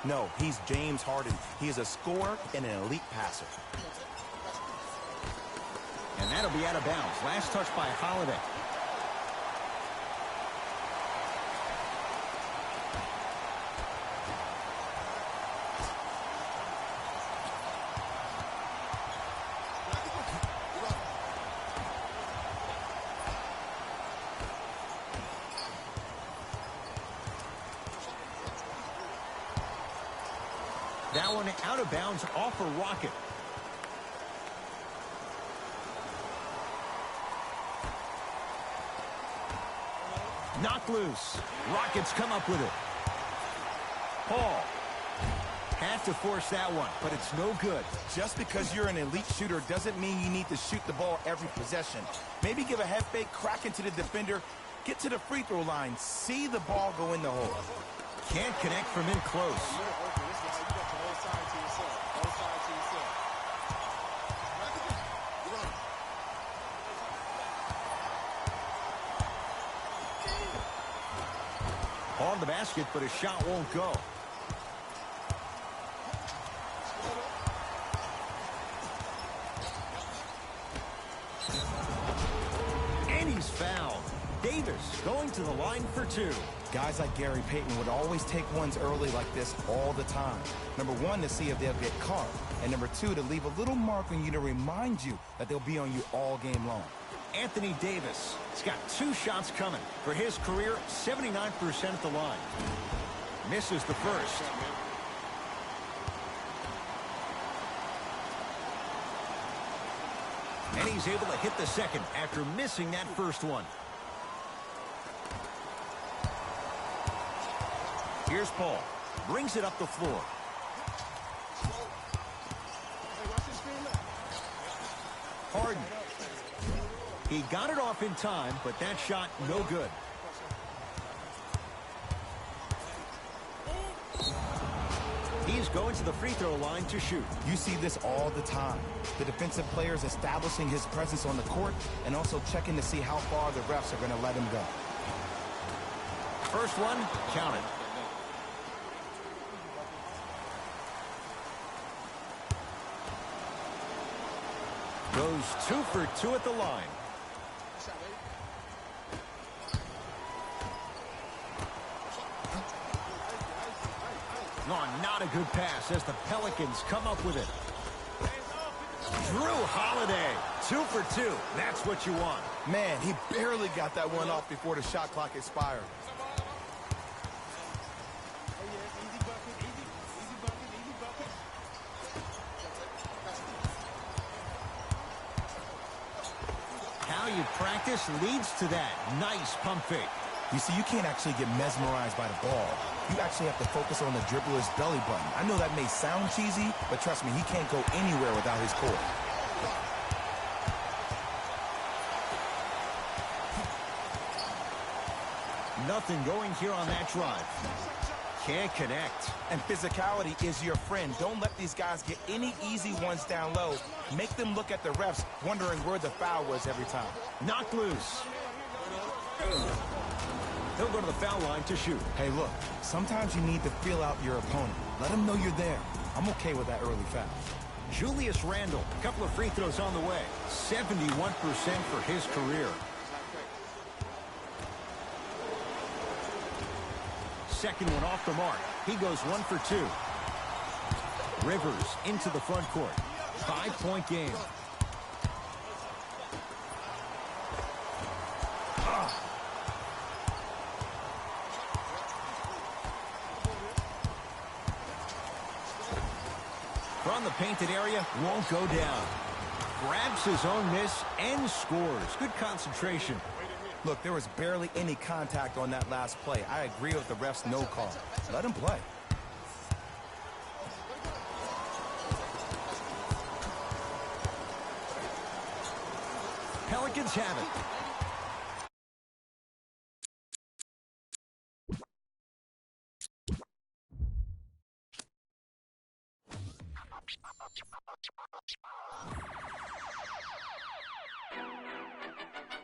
No, he's James Harden. He is a scorer and an elite passer. And that'll be out of bounds. Last touch by Holiday. That one out of bounds off a rocket. Knocked loose. Rockets come up with it. Paul. Had to force that one, but it's no good. Just because you're an elite shooter doesn't mean you need to shoot the ball every possession. Maybe give a head fake, crack into the defender, get to the free throw line, see the ball go in the hole. Can't connect from in close. On the basket, but a shot won't go. And he's fouled. Davis going to the line for two. Guys like Gary Payton would always take ones early like this all the time. Number one, to see if they'll get caught. And number two, to leave a little mark on you to remind you that they'll be on you all game long. Anthony Davis has got two shots coming. For his career, 79% at the line. Misses the first. And he's able to hit the second after missing that first one. Here's Paul. Brings it up the floor. Harden. He got it off in time, but that shot no good. He's going to the free throw line to shoot. You see this all the time. The defensive players establishing his presence on the court and also checking to see how far the refs are going to let him go. First one, counted. Goes 2 for 2 at the line. No, not a good pass as the Pelicans come up with it. Drew Holiday, 2 for 2. That's what you want. Man, he barely got that one off before the shot clock expired. How you practice leads to that. Nice pump fake. You see, you can't actually get mesmerized by the ball. You actually have to focus on the dribbler's belly button. I know that may sound cheesy, but trust me, he can't go anywhere without his core. Nothing going here on that drive. Can't connect. And physicality is your friend. Don't let these guys get any easy ones down low. Make them look at the refs, wondering where the foul was every time. Knocked loose. He'll go to the foul line to shoot. Hey, look, sometimes you need to feel out your opponent. Let them know you're there. I'm okay with that early foul. Julius Randle, a couple of free throws on the way. 71% for his career. Second one off the mark. He goes 1 for 2. Rivers into the front court. 5-point game. From the painted area, won't go down. Grabs his own miss and scores. Good concentration. Look, there was barely any contact on that last play. I agree with the ref's no call. Let him play. Pelicans have it.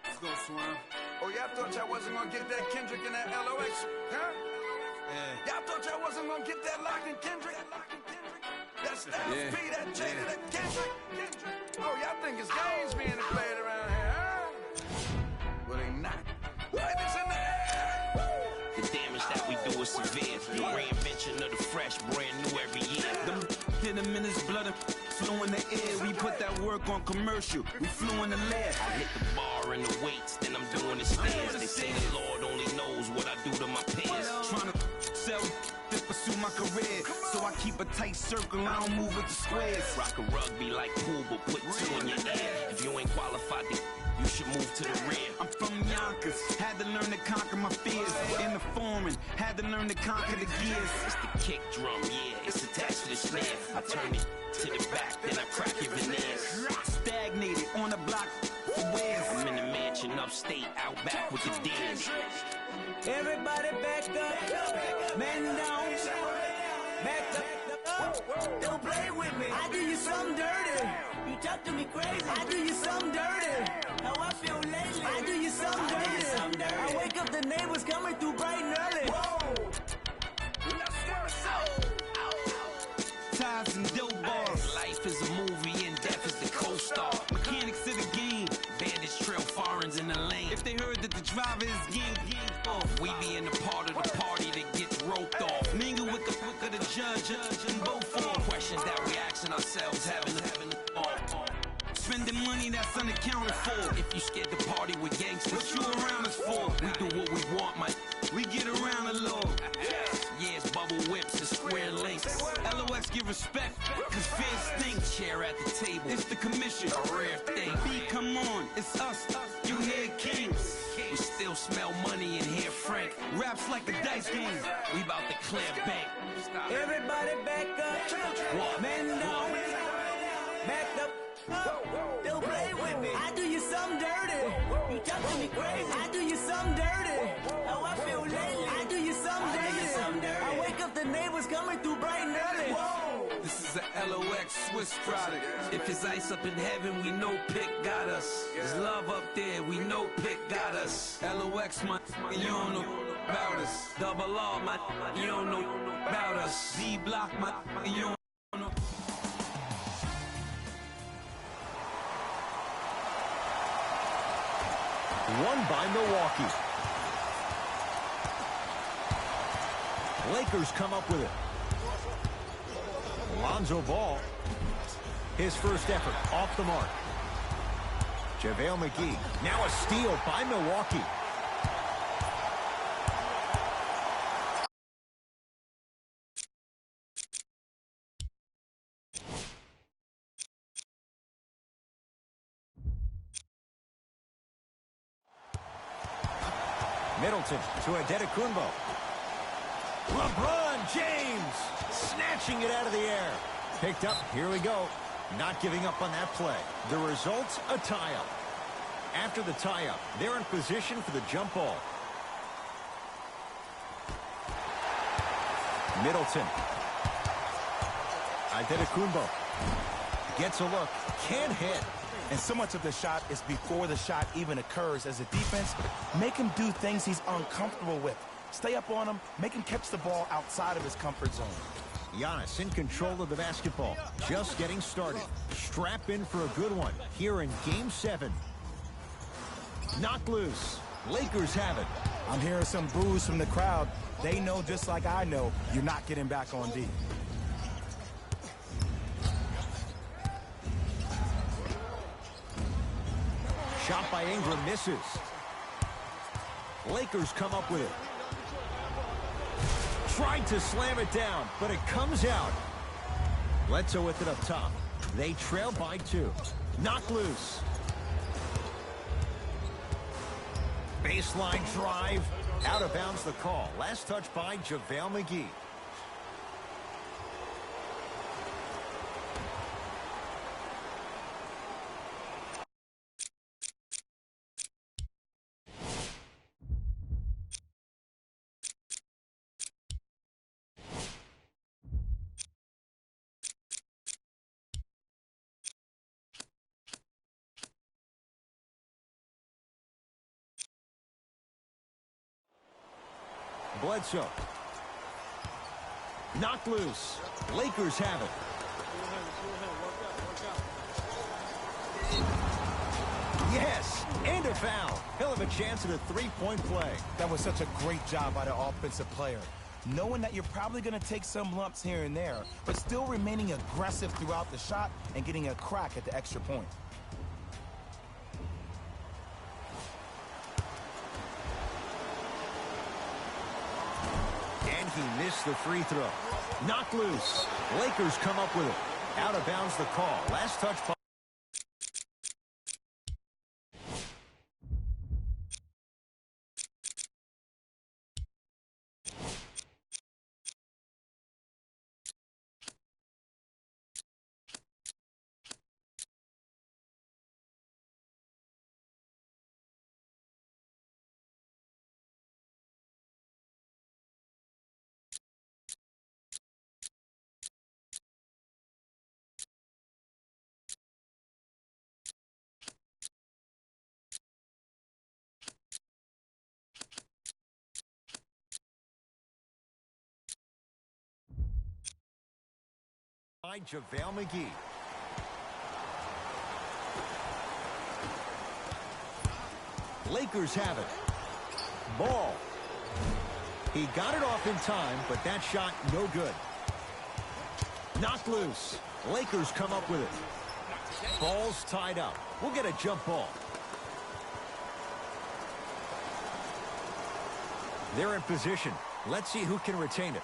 Let's go, Swan. Oh, y'all thought y'all wasn't gonna get that Kendrick and that LOX, huh? Yeah. Y'all thought y'all wasn't gonna get that Lock and Kendrick. Yeah. Oh, y'all think it's games being played around here, huh? Well, they not. It's in the air. The damage that we do is severe. The reinvention of the fresh, brand new every year. Them hit him in his blood, flew in the air. We put that work on commercial. We flew in the lead. I hit the bar and the weights, then I'm doing the stairs. They say the Lord only knows what I do to my peers. Trying to sell to pursue my career. So I keep a tight circle, I don't move with the squares. Rock a rugby like pool, but put two in your ear. If you ain't qualified, then you should move to the rear. I'm from Yonkers, had to learn to conquer my fears. In the foreign, had to learn to conquer the gears. It's the kick drum, yeah, it's attached to the snare. I turn it to the back, then I crack your veneers. Stagnated on the block for wears. I'm in the mansion upstate, out back with the D's. Everybody back up, man down, back up, don't play with me. I do you something dirty. You talk to me crazy. I do you something dirty. How I feel lately. I do you something dirty. I wake up, the neighbors coming through bright and early. Whoa. Ties and dope bars. Life is a movie and death is the co-star. Mechanics of the game. Bandits trail foreigns in the lane. If they heard that the driver is gang off, we be in the part of the party that gets roped off. mingle with the judge and both for Questions that we asking ourselves, having spending money that's unaccounted for. If you scared to party with gangsters, What you around us for? we do what we want, man. We get around a little. Yeah, it's bubble whips and square links. LOX give respect, cause fear stinks. Chair at the table, It's the commission. a rare thing. B, come on, it's us. You hear kings. We still smell money in here, Frank. Raps like a dice game. We about to clear bank. Everybody back up, man down, back up, don't play with me. I do you something dirty. You talk to me crazy. I do you something dirty. How I feel lately. I do you something dirty. I wake up, the neighbors coming through bright and early. This is a LOX Swiss product. If it's ice up in heaven, we know Pick got us. There's love up there, we know Pick got us. LOX, my you don't know about us. Double R, my you don't know about us. Z Block, my you don't know. Won by Milwaukee. Lakers come up with it. Lonzo Ball. His first effort off the mark. JaVale McGee. Now a steal by Milwaukee. Middleton to Antetokounmpo. LeBron James snatching it out of the air. Picked up. Here we go. Not giving up on that play. The result, a tie-up. After the tie-up, they're in position for the jump ball. Middleton. Antetokounmpo. Gets a look. Can't hit. And so much of the shot is before the shot even occurs. As a defense, make him do things he's uncomfortable with. Stay up on him, make him catch the ball outside of his comfort zone. Giannis in control of the basketball. Just getting started. Strap in for a good one here in Game 7. Knocked loose. Lakers have it. I'm hearing some boos from the crowd. They know just like I know you're not getting back on D. Shot by Ingram misses. Lakers come up with it. Tried to slam it down, but it comes out. Bledsoe with it up top. They trail by 2. Knocked loose. Baseline drive. Out of bounds the call. Last touch by JaVale McGee. Bledsoe. Knocked loose. Lakers have it. Yes, and a foul. He'll have a chance at a three-point play. That was such a great job by the offensive player. Knowing that you're probably going to take some lumps here and there, but still remaining aggressive throughout the shot and getting a crack at the extra point. And he missed the free throw. Knocked loose. Lakers come up with it. Out of bounds the call. Last touch. By JaVale McGee. Lakers have it. Ball. He got it off in time, but that shot no good. Knocked loose. Lakers come up with it. Ball's tied up. We'll get a jump ball. They're in position. Let's see who can retain it.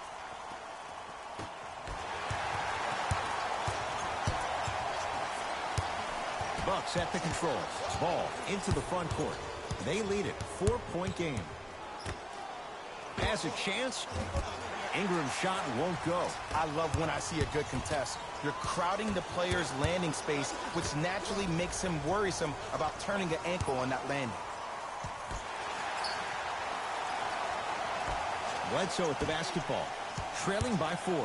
Bucks at the controls. Ball into the front court. They lead it. 4-point game. Has a chance. Ingram's shot won't go. I love when I see a good contest. You're crowding the player's landing space, which naturally makes him worrisome about turning an ankle on that landing. Bledsoe at the basketball. Trailing by 4.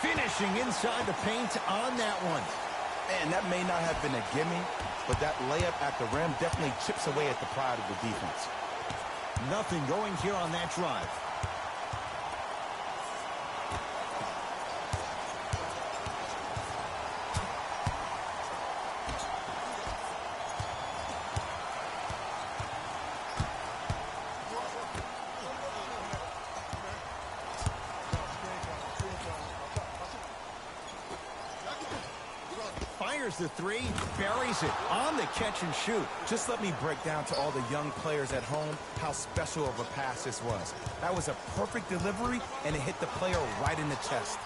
Finishing inside the paint on that one. Man, that may not have been a gimme, but that layup at the rim definitely chips away at the pride of the defense. Nothing going here on that drive. Fires the three, buries it on the catch and shoot. Just let me break down to all the young players at home how special of a pass this was. That was a perfect delivery, and it hit the player right in the chest.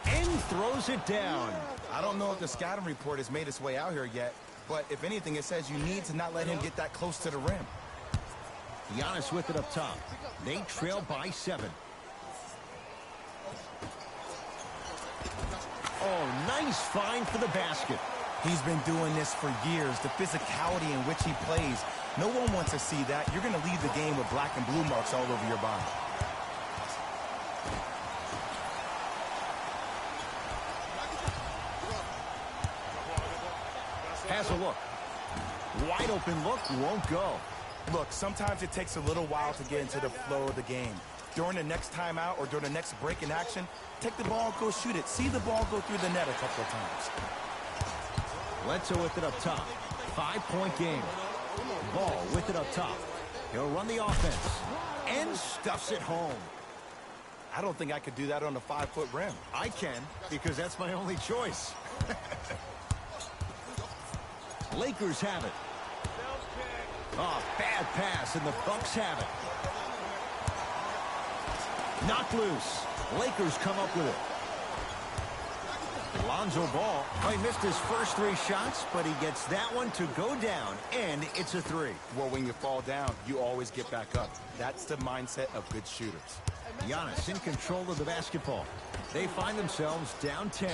And throws it down. I don't know if the scouting report has made its way out here yet, but if anything, it says you need to not let him get that close to the rim. Giannis with it up top. They trail by 7. Oh, nice find for the basket. He's been doing this for years. The physicality in which he plays. No one wants to see that. You're going to leave the game with black and blue marks all over your body. Has a look. Wide open look, won't go. Look, sometimes it takes a little while to get into the flow of the game. During the next timeout or during the next break in action, take the ball and go shoot it. See the ball go through the net a couple of times. Bledsoe with it up top. 5-point game. Ball with it up top. He'll run the offense and stuffs it home. I don't think I could do that on a 5-foot rim. I can, because that's my only choice. Lakers have it. Oh, bad pass, and the Bucks have it. Knocked loose. Lakers come up with it. Lonzo Ball. Oh, he missed his first 3 shots, but he gets that one to go down, and it's a 3. Well, when you fall down, you always get back up. That's the mindset of good shooters. Giannis in control of the basketball. They find themselves down 10.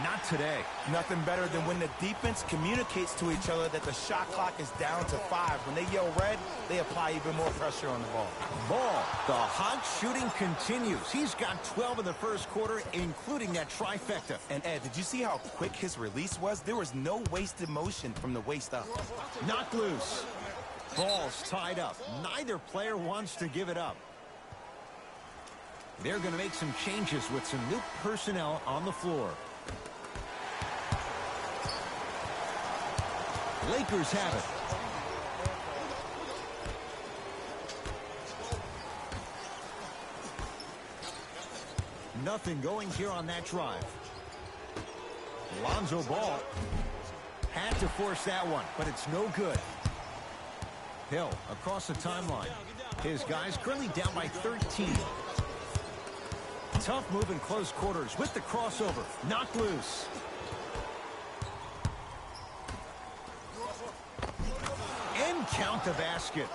Not today. Nothing better than when the defense communicates to each other that the shot clock is down to 5. When they yell red, they apply even more pressure on the ball. Ball. The hot shooting continues. He's got 12 in the first quarter, including that trifecta. And Ed, did you see how quick his release was? There was no wasted motion from the waist up. Knocked loose. Ball's tied up. Neither player wants to give it up. They're going to make some changes with some new personnel on the floor. Lakers have it. Nothing going here on that drive. Lonzo Ball had to force that one, but it's no good. Hill across the timeline. His guys currently down by 13. Tough move in close quarters with the crossover. Knocked loose. And count the basket.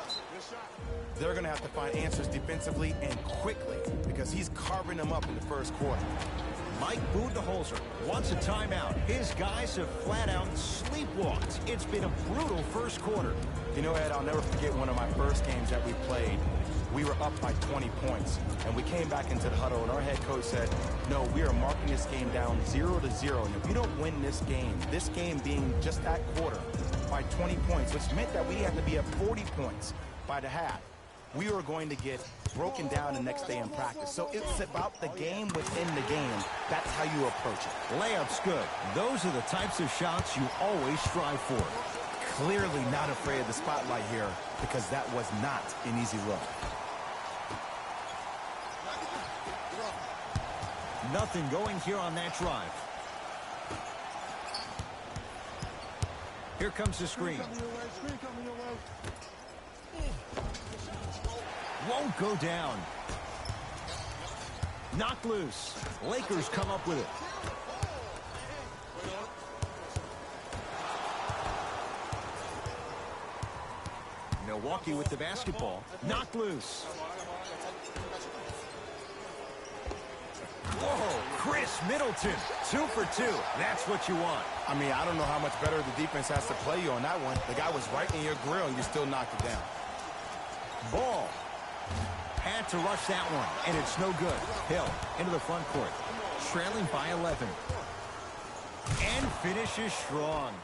They're going to have to find answers defensively and quickly because he's carving them up in the first quarter. Mike Budenholzer wants a timeout. His guys have flat out sleepwalked. It's been a brutal first quarter. You know, Ed, I'll never forget one of my first games that we played. We were up by 20 points, and we came back into the huddle, and our head coach said, no, we are marking this game down 0-0, and if you don't win this game being just that quarter by 20 points, which meant that we had to be at 40 points by the half, we were going to get broken down the next day in practice. So it's about the game within the game. That's how you approach it. Layup's good. Those are the types of shots you always strive for. Clearly not afraid of the spotlight here because that was not an easy look. Nothing going here on that drive. Here comes the screen. Won't go down. Knocked loose. Lakers come up with it. Milwaukee with the basketball. Knocked loose. Whoa, Chris Middleton, 2 for 2. That's what you want. I mean, I don't know how much better the defense has to play you on that one. The guy was right in your grill, and you still knocked it down. Ball. Had to rush that one, and it's no good. Hill into the front court, trailing by 11. And finishes strong.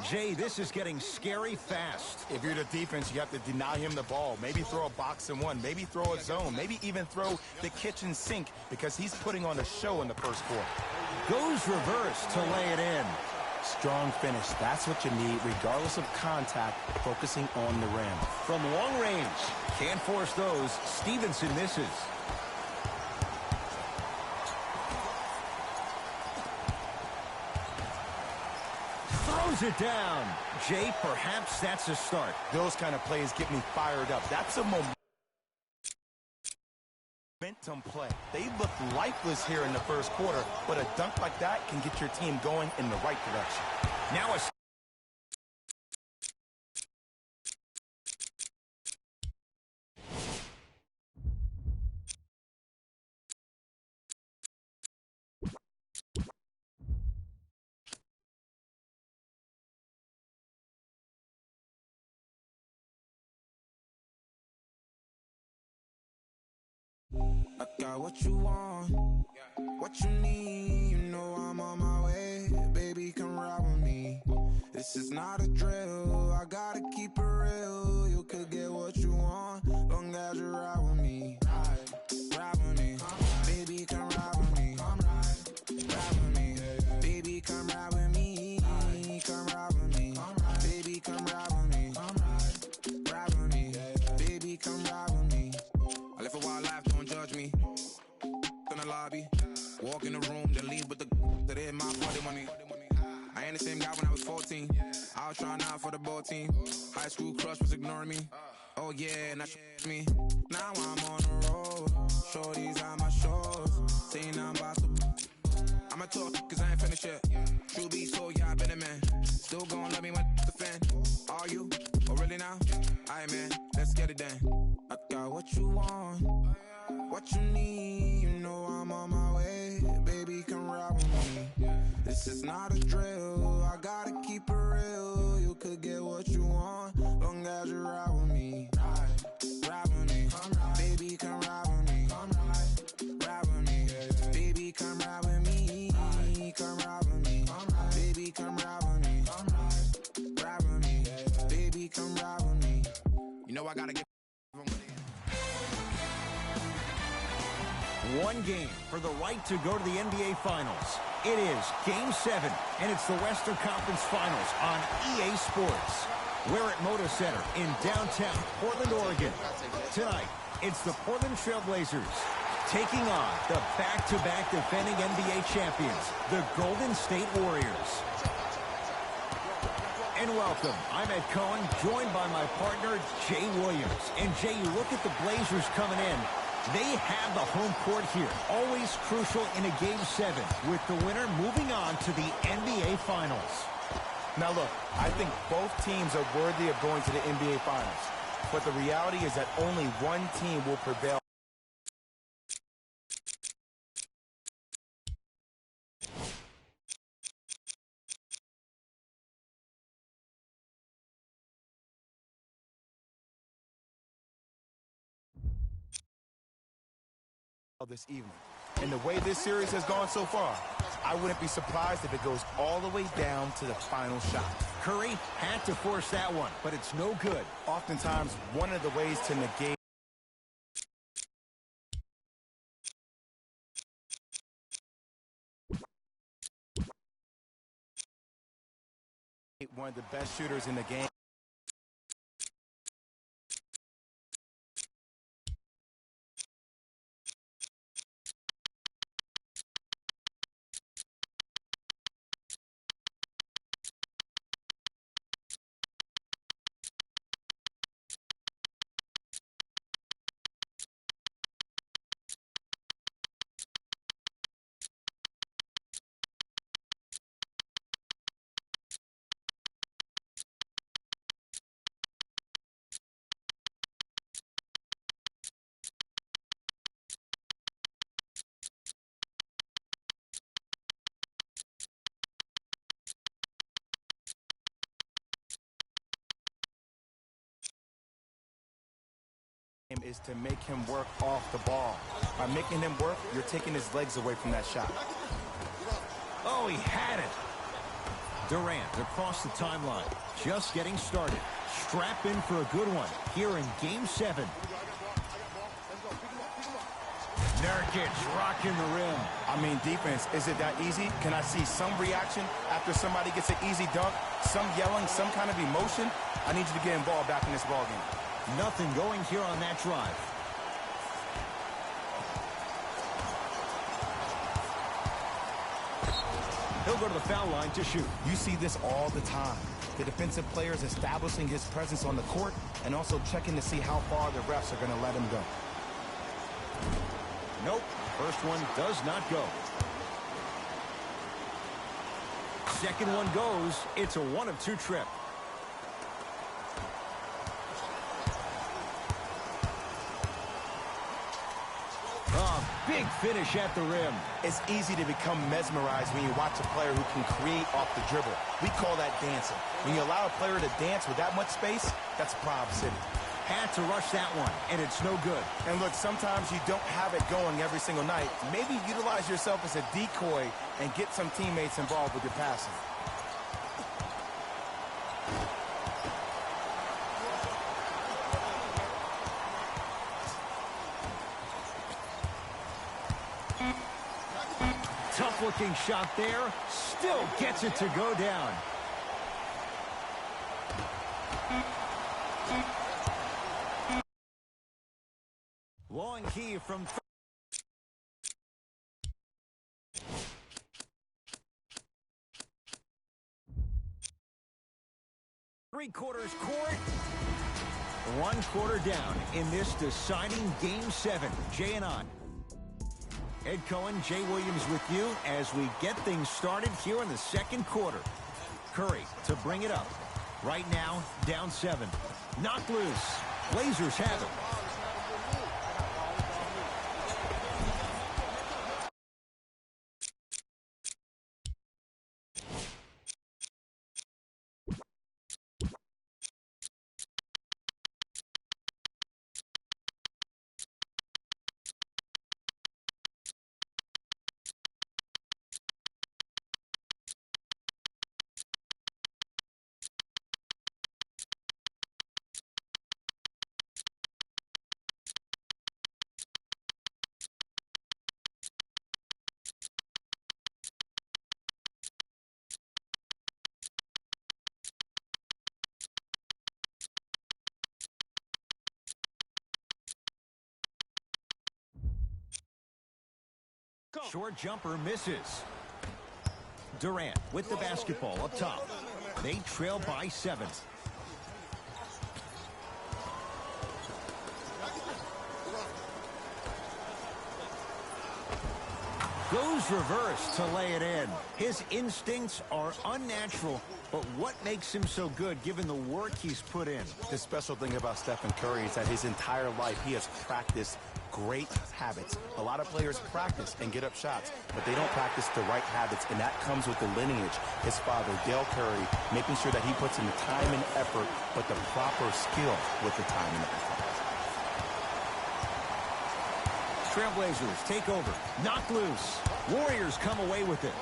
Jay, this is getting scary fast. If you're the defense, you have to deny him the ball. Maybe throw a box and one. Maybe throw a zone. Maybe even throw the kitchen sink because he's putting on a show in the first quarter. Goes reverse to lay it in. Strong finish. That's what you need, regardless of contact, focusing on the rim. From long range. Can't force those. Stevenson misses. Throws it down. Jay, perhaps that's a start. Those kind of plays get me fired up. That's a momentum play. They looked lifeless here in the first quarter, but a dunk like that can get your team going in the right direction. Now a I got what you want, what you need, you know I'm on my way, baby come ride with me. This is not a drill, I gotta keep it real, you could get what you want, long as you ride with me. Ride with me, baby come ride with me. Ride with me, baby come ride with me. Come ride with me, baby come ride with me. Ride with me, baby come ride with me. I live a wild life, don't judge me. In the lobby, walk in the room, then leave with the that in my body money. I ain't the same guy when I was 14. I was trying out for the ball team. High school crush was ignoring me. Oh yeah, now me. Now I'm on the road. Shorties on my shores. Saying I'm about to. I'ma talk cause I ain't finished yet. True be so yeah, I been a man. Still gon' love me when the fan. Are you? Oh really now? Aight man, let's get it done. I got what you want, what you need, you know I'm on my way, baby come ride with me. This is not a drill, I gotta keep it real, you could get what you want, long as you ride with me. Ride with me, baby come ride with me. Ride with me, baby come ride with me. Come ride with me, baby come ride with me. Ride with me, baby come ride with me. You know I gotta get one game for the right to go to the NBA Finals. It is Game 7, and it's the Western Conference Finals on EA Sports. We're at Moda Center in downtown Portland, Oregon. Tonight, it's the Portland Trail Blazers taking on the back-to-back defending NBA champions, the Golden State Warriors. And welcome, I'm Ed Cohen, joined by my partner, Jay Williams. And Jay, you look at the Blazers coming in. They have the home court here, always crucial in a Game 7, with the winner moving on to the NBA Finals. Now look, I think both teams are worthy of going to the NBA Finals. But the reality is that only one team will prevail. This evening. And the way this series has gone so far, I wouldn't be surprised if it goes all the way down to the final shot. Curry had to force that one, but it's no good. Oftentimes, one of the ways to negate one of the best shooters in the game. Is to make him work off the ball. By making him work, you're taking his legs away from that shot. Oh, he had it. Durant across the timeline, just getting started. Strap in for a good one here in Game 7. Nurkic rocking the rim. I mean, defense, is it that easy? Can I see some reaction after somebody gets an easy dunk? Some yelling, some kind of emotion? I need you to get involved back in this ball game. Nothing going here on that drive. He'll go to the foul line to shoot. You see this all the time. The defensive players establishing his presence on the court and also checking to see how far the refs are going to let him go. Nope. First one does not go. Second one goes. It's a 1-of-2 trip. Big finish at the rim. It's easy to become mesmerized when you watch a player who can create off the dribble. We call that dancing. When you allow a player to dance with that much space, that's Prob City. Had to rush that one, and it's no good. And look, sometimes you don't have it going every single night. Maybe utilize yourself as a decoy and get some teammates involved with your passing. Tough-looking shot there. Still gets it to go down. Long key from... Three-quarters court. 1 quarter down in this deciding Game 7. Jay and I. Ed Cohen, Jay Williams with you as we get things started here in the second quarter. Curry to bring it up. Right now, down 7. Knocked loose. Blazers have it. Short jumper misses. Durant with the basketball up top. They trail by 7. Goes reverse to lay it in. His instincts are unnatural, but what makes him so good given the work he's put in? The special thing about Stephen Curry is that his entire life he has practiced great habits. A lot of players practice and get up shots, but they don't practice the right habits, and that comes with the lineage. His father, Dale Curry, making sure that he puts in the time and effort, but the proper skill with the time and effort. Trailblazers take over. Knock loose. Warriors come away with it.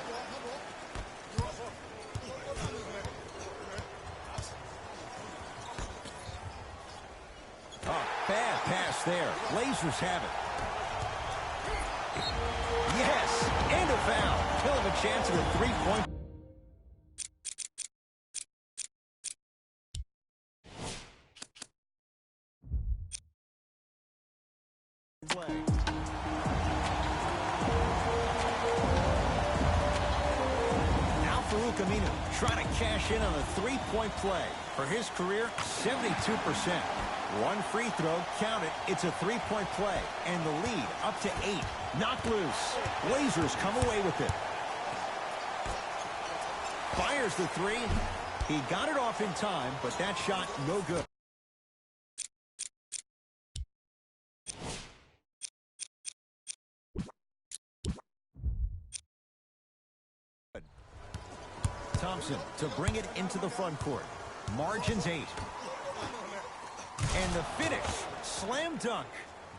Bad pass there. Blazers have it. Yes, and a foul. He'll have a chance at a three-point. Play. Now Farouk Aminu trying to cash in on a three-point play. For his career, 72%. One free throw, count it, it's a three-point play, and the lead up to 8. Knock loose. Blazers come away with it. Fires the three. He got it off in time, but that shot no good. Thompson to bring it into the front court. Margins 8. And the finish, slam dunk.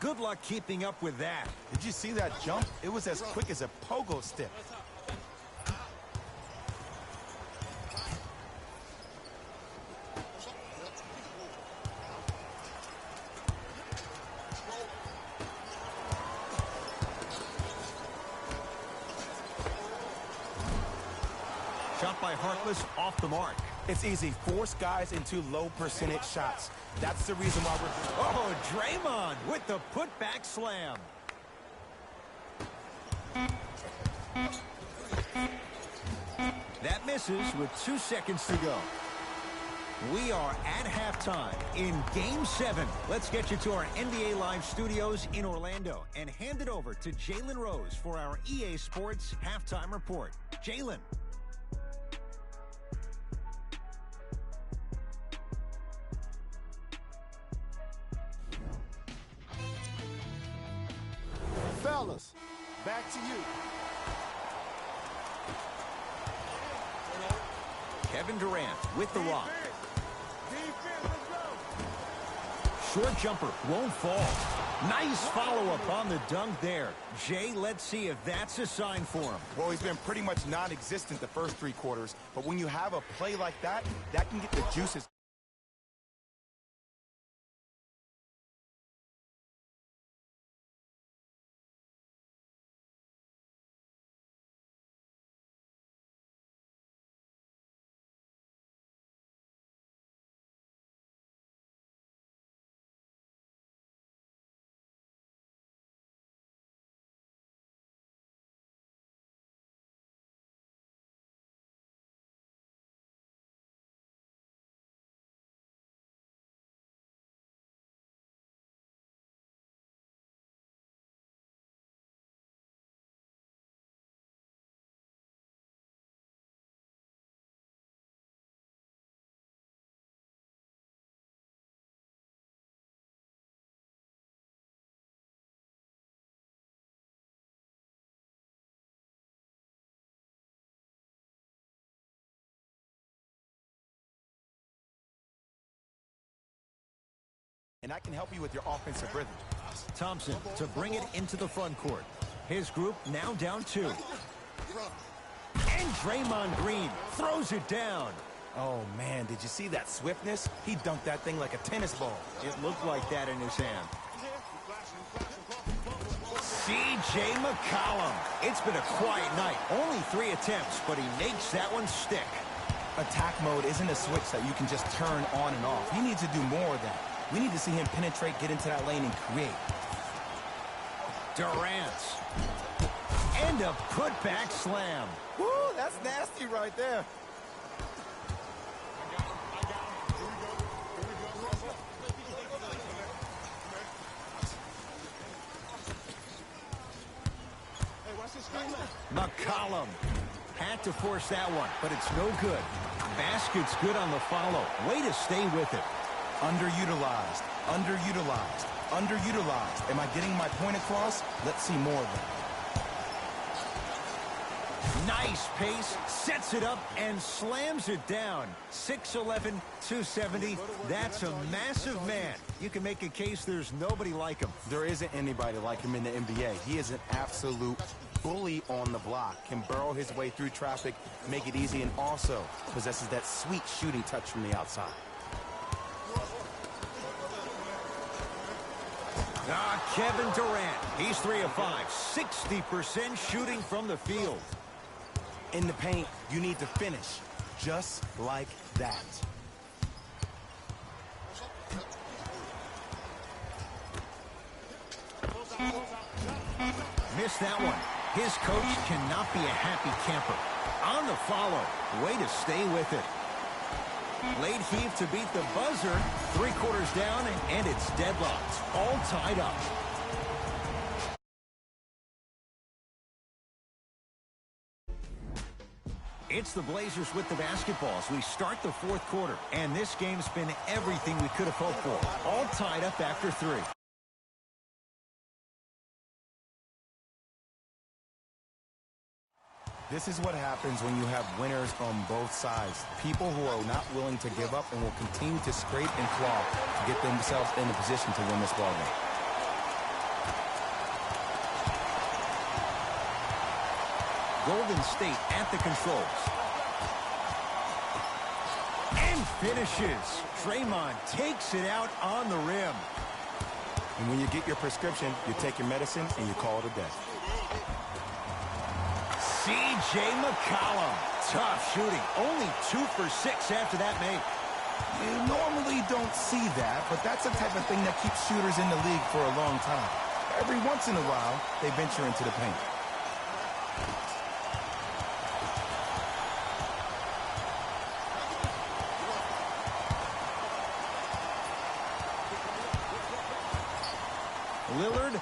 Good luck keeping up with that. Did you see that jump? It was as quick as a pogo stick. Shot by Harkless off the mark. It's easy. Force guys into low percentage shots. That's the reason why we're... Oh, Draymond with the putback slam. That misses with 2 seconds to go. We are at halftime in Game 7. Let's get you to our NBA Live studios in Orlando and hand it over to Jalen Rose for our EA Sports Halftime Report. Jalen. Fellas, back to you. Kevin Durant with the rock. Short jumper won't fall. Nice follow-up on the dunk there. Jay, let's see if that's a sign for him. Well, he's been pretty much non-existent the first 3 quarters, but when you have a play like that, that can get the juices. And I can help you with your offensive rhythm. Thompson to bring it into the front court. His group now down 2. And Draymond Green throws it down. Oh, man, did you see that swiftness? He dunked that thing like a tennis ball. It looked like that in his hand. C.J. McCollum. It's been a quiet night. Only 3 attempts, but he makes that one stick. Attack mode isn't a switch that you can just turn on and off. You need to do more of that. We need to see him penetrate, get into that lane, and create. Durant. And a putback slam. Woo, that's nasty right there. McCollum had to force that one, but it's no good. Basket's good on the follow. Way to stay with it. Underutilized, underutilized, underutilized. Am I getting my point across? Let's see more of that. Nice pace, sets it up, and slams it down. 6'11", 270. That's a massive man. You can make a case there's nobody like him. There isn't anybody like him in the NBA. He is an absolute bully on the block, can burrow his way through traffic, make it easy, and also possesses that sweet shooting touch from the outside. Kevin Durant, he's 3 of 5, 60% shooting from the field. In the paint, you need to finish just like that. Missed that one. His coach cannot be a happy camper. On the follow, way to stay with it. Late heave to beat the buzzer. 3/4 down, and it's deadlocked. All tied up. It's the Blazers with the basketball as we start the 4th quarter. And this game's been everything we could have hoped for. All tied up after 3. This is what happens when you have winners on both sides. People who are not willing to give up and will continue to scrape and claw to get themselves in a position to win this ball game. Golden State at the controls. And finishes. Draymond takes it out on the rim. And when you get your prescription, you take your medicine and you call it a day. C.J. McCollum. Tough shooting. Only 2 for 6 after that make. You normally don't see that, but that's the type of thing that keeps shooters in the league for a long time. Every once in a while, they venture into the paint. Lillard.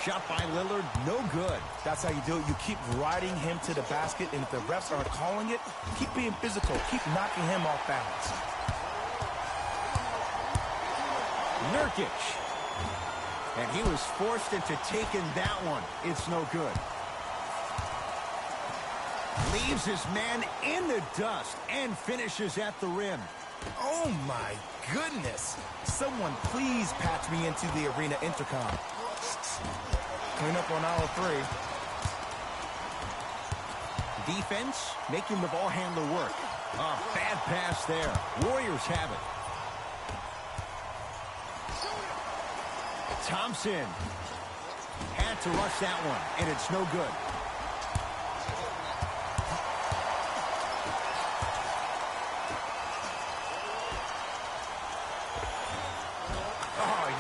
Shot by Lillard, no good. That's how you do it. You keep riding him to the basket, and if the refs aren't calling it, keep being physical. Keep knocking him off balance. Nurkic. And he was forced into taking that one. It's no good. Leaves his man in the dust and finishes at the rim. Oh, my goodness. Someone please patch me into the arena intercom. Clean up on aisle 3. Defense making the ball handler work. Bad pass there. Warriors have it. Thompson had to rush that one, and it's no good.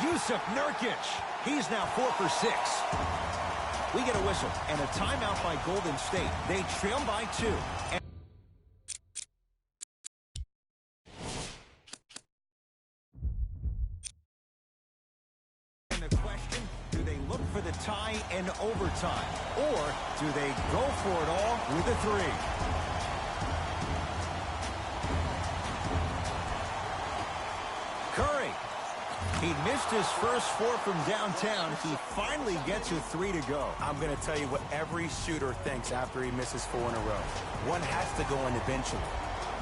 Jusuf Nurkic. He's now 4 for 6. We get a whistle and a timeout by Golden State. They trail by 2. And the question, do they look for the tie in overtime? Or do they go for it all with a 3? Curry. He missed his first 4 from downtown. He finally gets a 3 to go. I'm going to tell you what every shooter thinks after he misses 4 in a row. One has to go in eventually.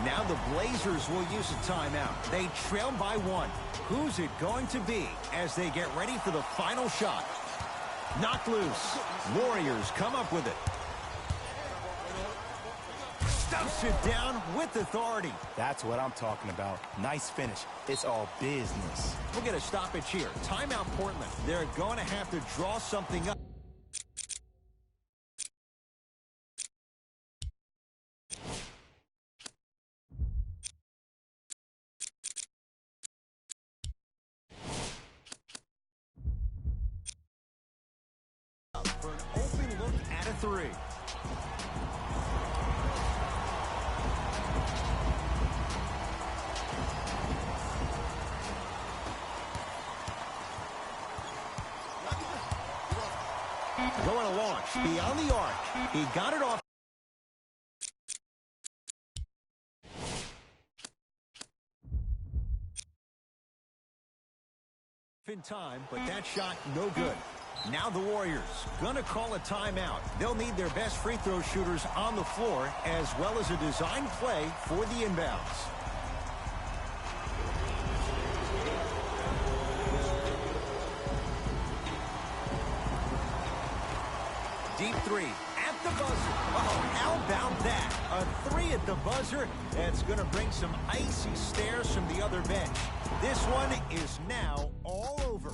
Now the Blazers will use a timeout. They trail by 1. Who's it going to be as they get ready for the final shot? Knocked loose. Warriors come up with it. Stuffs it down with authority. That's what I'm talking about. Nice finish. It's all business. We'll get a stoppage here. Timeout Portland. They're going to have to draw something up. For an open look three. Going to launch beyond the arc. He got it off. In time, but that shot no good. Now the Warriors gonna call a timeout. They'll need their best free throw shooters on the floor as well as a design play for the inbounds. Deep three at the buzzer. Oh, how about that? A three at the buzzer that's going to bring some icy stares from the other bench. This one is now all over.